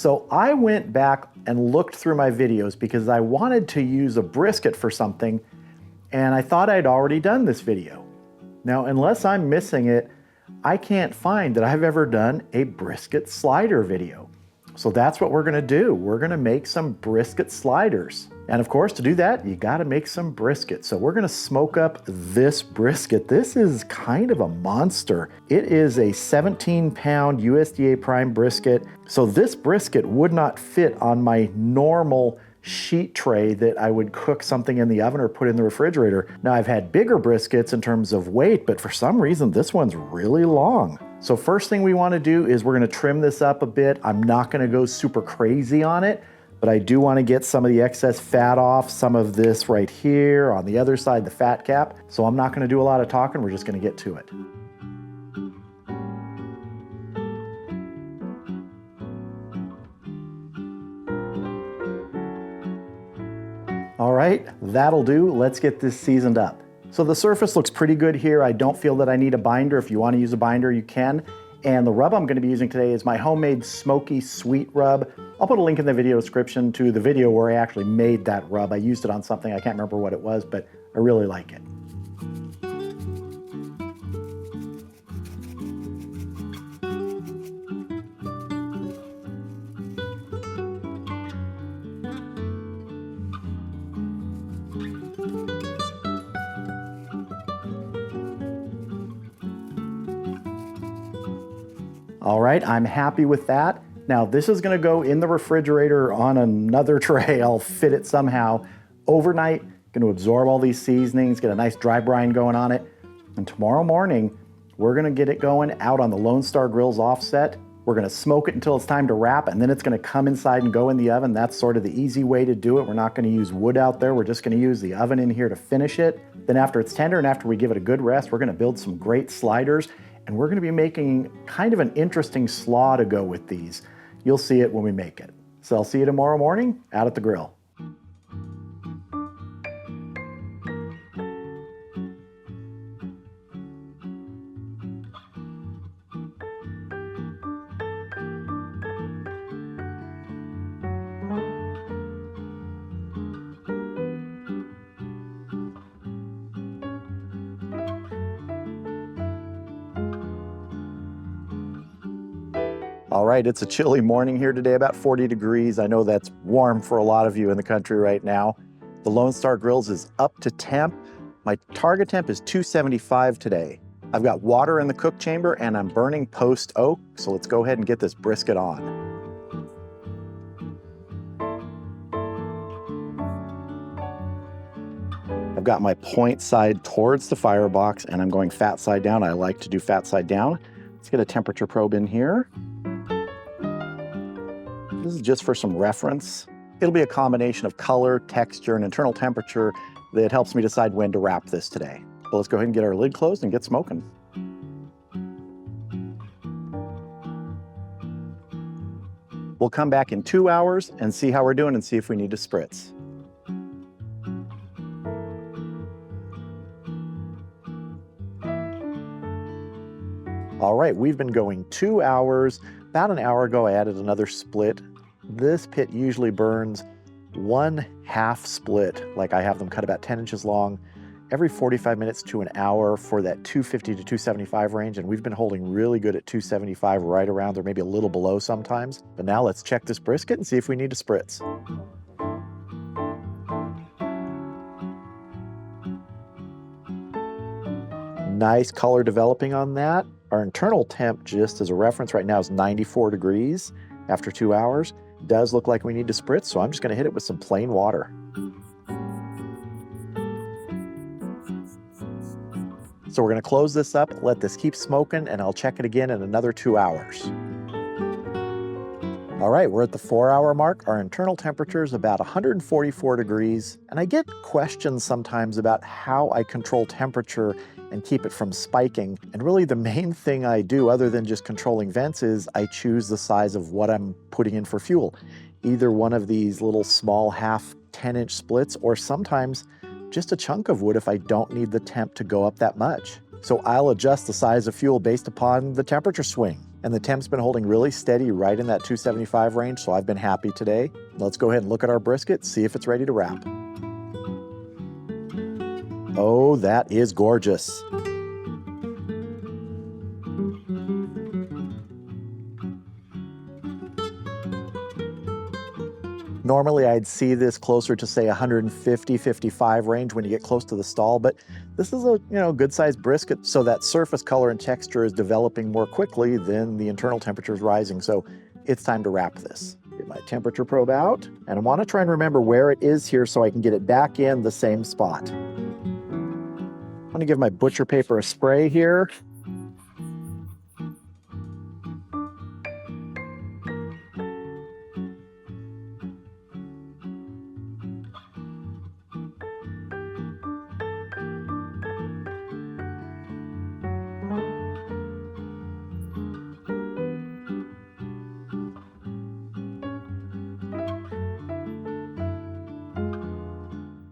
So I went back and looked through my videos because I wanted to use a brisket for something, and I thought I'd already done this video. Now, unless I'm missing it, I can't find that I've ever done a brisket slider video. So that's what we're gonna do. We're gonna make some brisket sliders. And of course, to do that, you gotta make some brisket. So we're gonna smoke up this brisket. This is kind of a monster. It is a 17-pound USDA prime brisket. So this brisket would not fit on my normal sheet tray that I would cook something in the oven or put in the refrigerator. Now, I've had bigger briskets in terms of weight, but for some reason, this one's really long. So first thing we wanna do is we're gonna trim this up a bit. I'm not gonna go super crazy on it, but I do wanna get some of the excess fat off, some of this right here, on the other side, the fat cap. So I'm not gonna do a lot of talking, we're just gonna get to it. All right, that'll do. Let's get this seasoned up. So the surface looks pretty good here. I don't feel that I need a binder. If you want to use a binder, you can. And the rub I'm going to be using today is my homemade Smoky Sweet Rub. I'll put a link in the video description to the video where I actually made that rub. I used it on something, I can't remember what it was, but I really like it. All right, I'm happy with that. Now this is gonna go in the refrigerator on another tray. I'll fit it somehow. Overnight, gonna absorb all these seasonings, get a nice dry brine going on it. And tomorrow morning, we're gonna get it going out on the Lone Star Grill's offset. We're gonna smoke it until it's time to wrap, and then it's gonna come inside and go in the oven. That's sort of the easy way to do it. We're not gonna use wood out there. We're just gonna use the oven in here to finish it. Then after it's tender and after we give it a good rest, we're gonna build some great sliders. And we're gonna be making kind of an interesting slaw to go with these. You'll see it when we make it. So I'll see you tomorrow morning out at the grill. All right, it's a chilly morning here today, about 40 degrees. I know that's warm for a lot of you in the country right now. The Lone Star Grills is up to temp. My target temp is 275 today. I've got water in the cook chamber and I'm burning post oak, so let's go ahead and get this brisket on. I've got my point side towards the firebox and I'm going fat side down. I like to do fat side down. Let's get a temperature probe in here. This is just for some reference. It'll be a combination of color, texture, and internal temperature that helps me decide when to wrap this today. But let's go ahead and get our lid closed and get smoking. We'll come back in 2 hours and see how we're doing and see if we need to spritz. All right, we've been going 2 hours. About an hour ago, I added another split. This pit usually burns 1/2 split, like I have them cut about 10 inches long, every 45 minutes to an hour for that 250 to 275 range, and we've been holding really good at 275 right around there, maybe a little below sometimes. But now let's check this brisket and see if we need to spritz. Nice color developing on that. Our internal temp, just as a reference right now, is 94 degrees after 2 hours. Does look like we need to spritz, so I'm just gonna hit it with some plain water. So we're gonna close this up, let this keep smoking, and I'll check it again in another 2 hours. All right, we're at the 4-hour mark. Our internal temperature is about 144 degrees, and I get questions sometimes about how I control temperature and keep it from spiking. And really the main thing I do, other than just controlling vents, is I choose the size of what I'm putting in for fuel. Either one of these little small 1/2 10-inch splits, or sometimes just a chunk of wood if I don't need the temp to go up that much. So I'll adjust the size of fuel based upon the temperature swing. And the temp's been holding really steady right in that 275 range, so I've been happy today. Let's go ahead and look at our brisket, see if it's ready to wrap. Oh, that is gorgeous. Normally I'd see this closer to say 150, 55 range when you get close to the stall, but this is a good sized brisket, so that surface color and texture is developing more quickly than the internal temperature is rising. So it's time to wrap this. Get my temperature probe out, and I want to try and remember where it is here so I can get it back in the same spot. I'm going to give my butcher paper a spray here.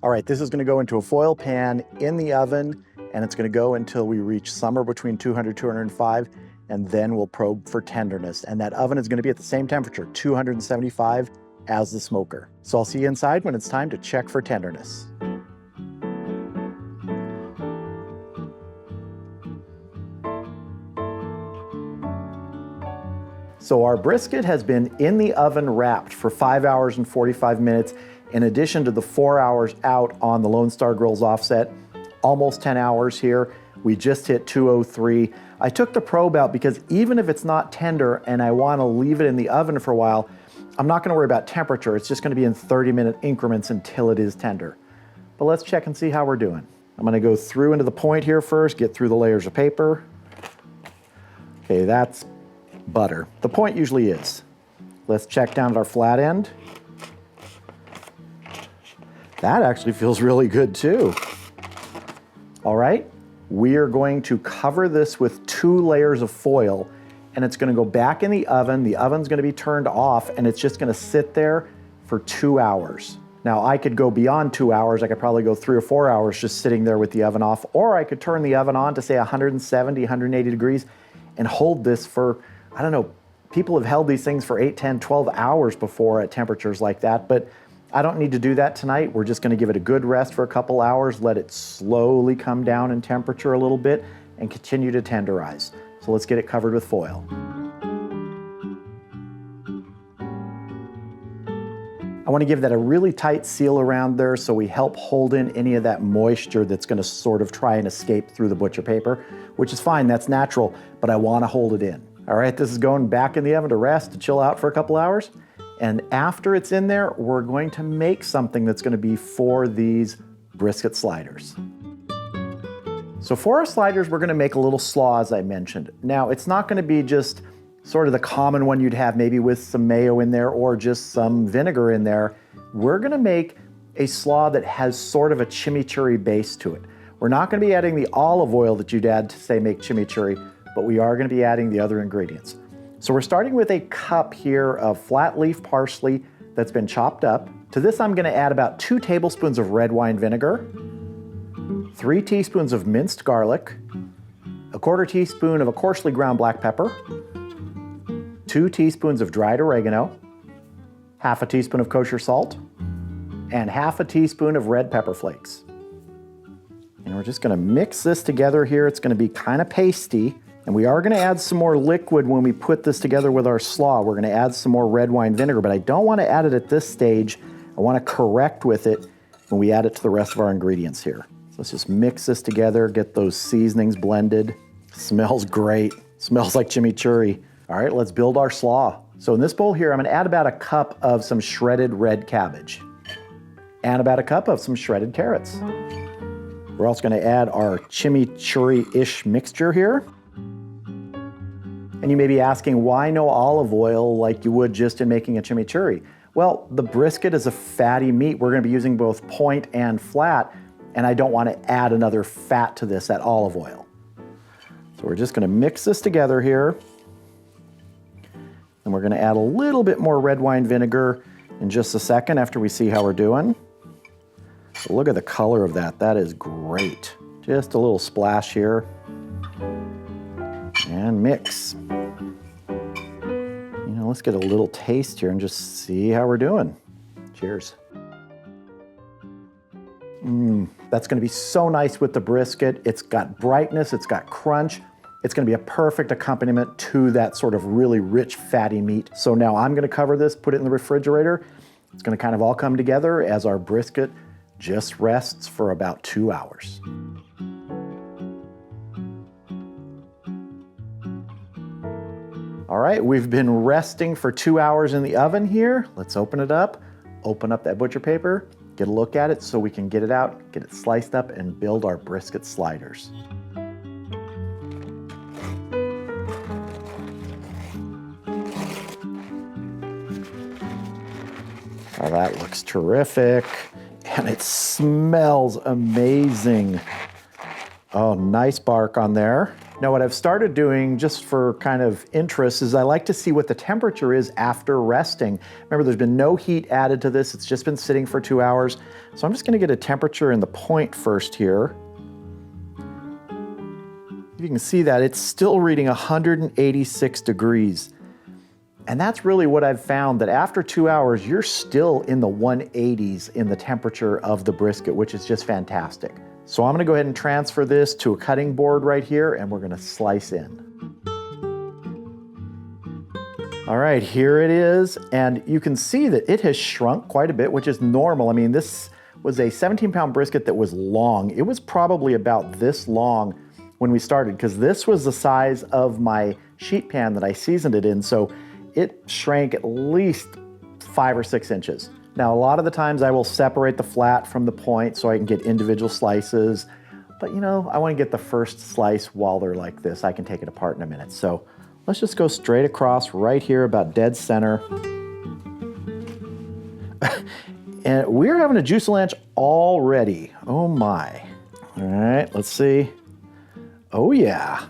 All right, this is going to go into a foil pan in the oven, and it's going to go until we reach somewhere between 200, 205, and then we'll probe for tenderness. And that oven is going to be at the same temperature, 275, as the smoker. So I'll see you inside when it's time to check for tenderness. So our brisket has been in the oven wrapped for 5 hours and 45 minutes, in addition to the 4 hours out on the Lone Star Grill's offset. Almost 10 hours here. We just hit 203. I took the probe out because even if it's not tender and I want to leave it in the oven for a while, I'm not going to worry about temperature. It's just going to be in 30-minute increments until it is tender. But let's check and see how we're doing. I'm going to go through into the point here first, get through the layers of paper. Okay, that's butter. The point usually is. Let's check down at our flat end. That actually feels really good too. All right, we are going to cover this with 2 layers of foil, and it's going to go back in the oven. The oven's going to be turned off, and it's just going to sit there for 2 hours. Now, I could go beyond 2 hours. I could probably go 3 or 4 hours just sitting there with the oven off, or I could turn the oven on to say 170, 180 degrees and hold this for, I don't know, people have held these things for 8, 10, 12 hours before at temperatures like that, but I don't need to do that tonight. We're just going to give it a good rest for a couple hours, let it slowly come down in temperature a little bit, and continue to tenderize. So let's get it covered with foil. I want to give that a really tight seal around there so we help hold in any of that moisture that's going to sort of try and escape through the butcher paper, which is fine, that's natural, but I want to hold it in. All right, this is going back in the oven to rest, to chill out for a couple hours. And after it's in there, we're going to make something that's going to be for these brisket sliders. So for our sliders, we're going to make a little slaw, as I mentioned. Now, it's not going to be just sort of the common one you'd have maybe with some mayo in there or just some vinegar in there. We're going to make a slaw that has sort of a chimichurri base to it. We're not going to be adding the olive oil that you'd add to, say, make chimichurri, but we are going to be adding the other ingredients. So we're starting with a cup here of flat leaf parsley that's been chopped up. To this, I'm going to add about 2 tablespoons of red wine vinegar, 3 teaspoons of minced garlic, a 1/4 teaspoon of a coarsely ground black pepper, 2 teaspoons of dried oregano, 1/2 teaspoon of kosher salt, and 1/2 teaspoon of red pepper flakes. And we're just going to mix this together here. It's going to be kind of pasty. And we are going to add some more liquid when we put this together with our slaw. We're going to add some more red wine vinegar, but I don't want to add it at this stage. I want to correct with it when we add it to the rest of our ingredients here. So let's just mix this together, get those seasonings blended. Smells great. Smells like chimichurri. All right, let's build our slaw. So in this bowl here, I'm going to add about a cup of some shredded red cabbage and about a cup of some shredded carrots. We're also going to add our chimichurri-ish mixture here. And you may be asking, why no olive oil like you would just in making a chimichurri? Well, the brisket is a fatty meat. We're going to be using both point and flat, and I don't want to add another fat to this, that olive oil. So we're just going to mix this together here. And we're going to add a little bit more red wine vinegar in just a second after we see how we're doing. So look at the color of that. That is great. Just a little splash here. And mix. Now let's get a little taste here and just see how we're doing. Cheers. That's gonna be so nice with the brisket. It's got brightness, it's got crunch. It's gonna be a perfect accompaniment to that sort of really rich, fatty meat. So now I'm gonna cover this, put it in the refrigerator. It's gonna kind of all come together as our brisket just rests for about 2 hours. All right, we've been resting for 2 hours in the oven here. Let's open it up, open up that butcher paper, get a look at it so we can get it out, get it sliced up, and build our brisket sliders. Oh, that looks terrific. And it smells amazing. Oh, nice bark on there. Now what I've started doing just for kind of interest is I like to see what the temperature is after resting. Remember, there's been no heat added to this. It's just been sitting for 2 hours. So I'm just gonna get a temperature in the point first here. You can see that it's still reading 186 degrees. And that's really what I've found, that after 2 hours, you're still in the 180s in the temperature of the brisket, which is just fantastic. So I'm gonna go ahead and transfer this to a cutting board right here, and we're gonna slice in. All right, here it is. And you can see that it has shrunk quite a bit, which is normal. I mean, this was a 17-pound brisket that was long. It was probably about this long when we started, because this was the size of my sheet pan that I seasoned it in. So it shrank at least 5 or 6 inches. Now, a lot of the times I will separate the flat from the point so I can get individual slices, but you know, I want to get the first slice while they're like this. I can take it apart in a minute. So let's just go straight across right here, about dead center. And we're having a juice-a-lanch already. Oh my. All right, let's see. Oh yeah.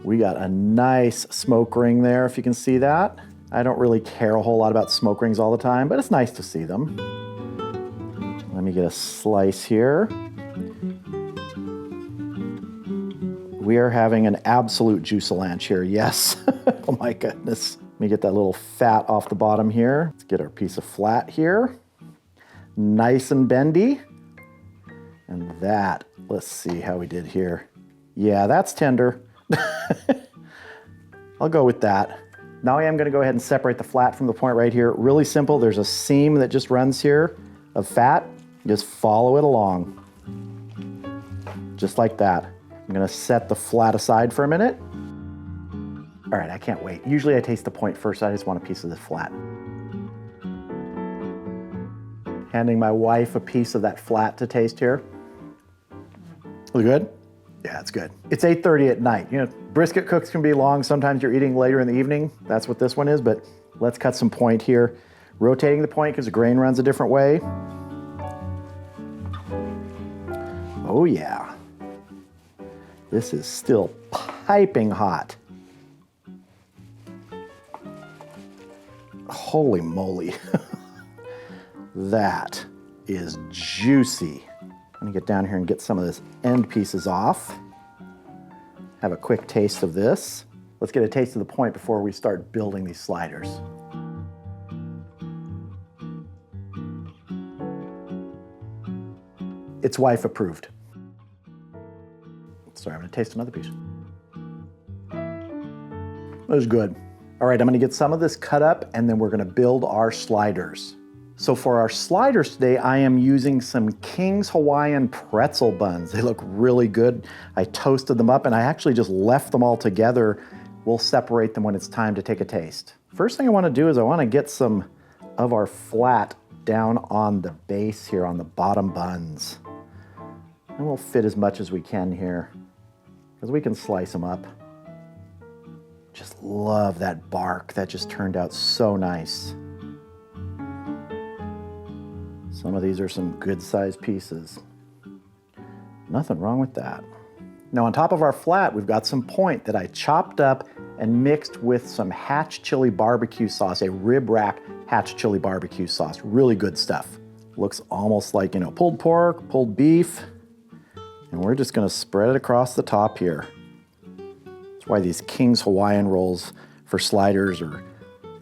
We got a nice smoke ring there, if you can see that. I don't really care a whole lot about smoke rings all the time, but it's nice to see them. Let me get a slice here. We are having an absolute juice-a-lanch here, yes. Oh my goodness. Let me get that little fat off the bottom here. Let's get our piece of flat here. Nice and bendy. And that, let's see how we did here. Yeah, that's tender. I'll go with that. Now I am gonna go ahead and separate the flat from the point right here. Really simple, there's a seam that just runs here of fat. Just follow it along. Just like that. I'm gonna set the flat aside for a minute. All right, I can't wait. Usually I taste the point first, I just want a piece of this flat. Handing my wife a piece of that flat to taste here. Look good? Yeah, it's good. It's 8:30 at night. You know, brisket cooks can be long. Sometimes you're eating later in the evening. That's what this one is, but let's cut some point here. Rotating the point because the grain runs a different way. Oh yeah. This is still piping hot. Holy moly. That is juicy. I'm gonna get down here and get some of this end pieces off. Have a quick taste of this. Let's get a taste of the point before we start building these sliders. It's wife approved. Sorry, I'm gonna taste another piece. That was good. All right, I'm gonna get some of this cut up and then we're gonna build our sliders. So for our sliders today, I am using some King's Hawaiian pretzel buns. They look really good. I toasted them up and I actually just left them all together. We'll separate them when it's time to take a taste. First thing I wanna do is I wanna get some of our flat down on the base here, on the bottom buns. And we'll fit as much as we can here, because we can slice them up. Just love that bark. That just turned out so nice. Some of these are some good sized pieces. Nothing wrong with that. Now on top of our flat, we've got some point that I chopped up and mixed with some Hatch chili barbecue sauce, a rib rack Hatch chili barbecue sauce. Really good stuff. Looks almost like, you know, pulled pork, pulled beef. And we're just gonna spread it across the top here. That's why these King's Hawaiian rolls for sliders are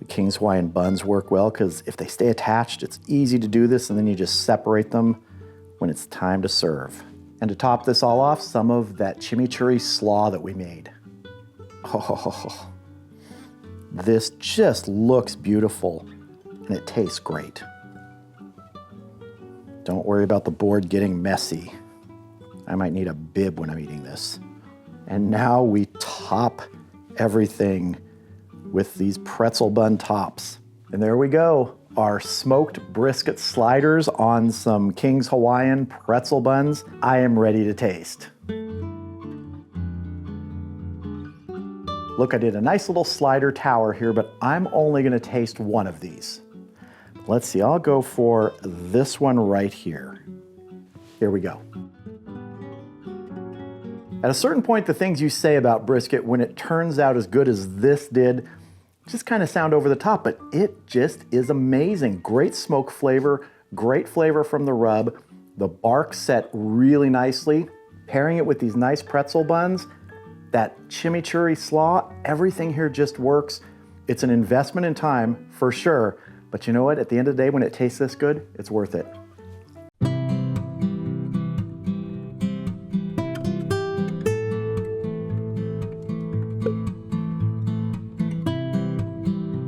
King's Hawaiian buns work well because if they stay attached, it's easy to do this and then you just separate them when it's time to serve. And to top this all off, some of that chimichurri slaw that we made. Oh, this just looks beautiful and it tastes great. Don't worry about the board getting messy. I might need a bib when I'm eating this. And now we top everything with these pretzel bun tops. And there we go, our smoked brisket sliders on some King's Hawaiian pretzel buns. I am ready to taste. Look, I did a nice little slider tower here, but I'm only gonna taste one of these. Let's see, I'll go for this one right here. Here we go. At a certain point, the things you say about brisket, when it turns out as good as this did, just kind of sound over the top, but it just is amazing. Great smoke flavor, great flavor from the rub. The bark set really nicely. Pairing it with these nice pretzel buns, that chimichurri slaw, everything here just works. It's an investment in time for sure, but you know what? At the end of the day, when it tastes this good, it's worth it.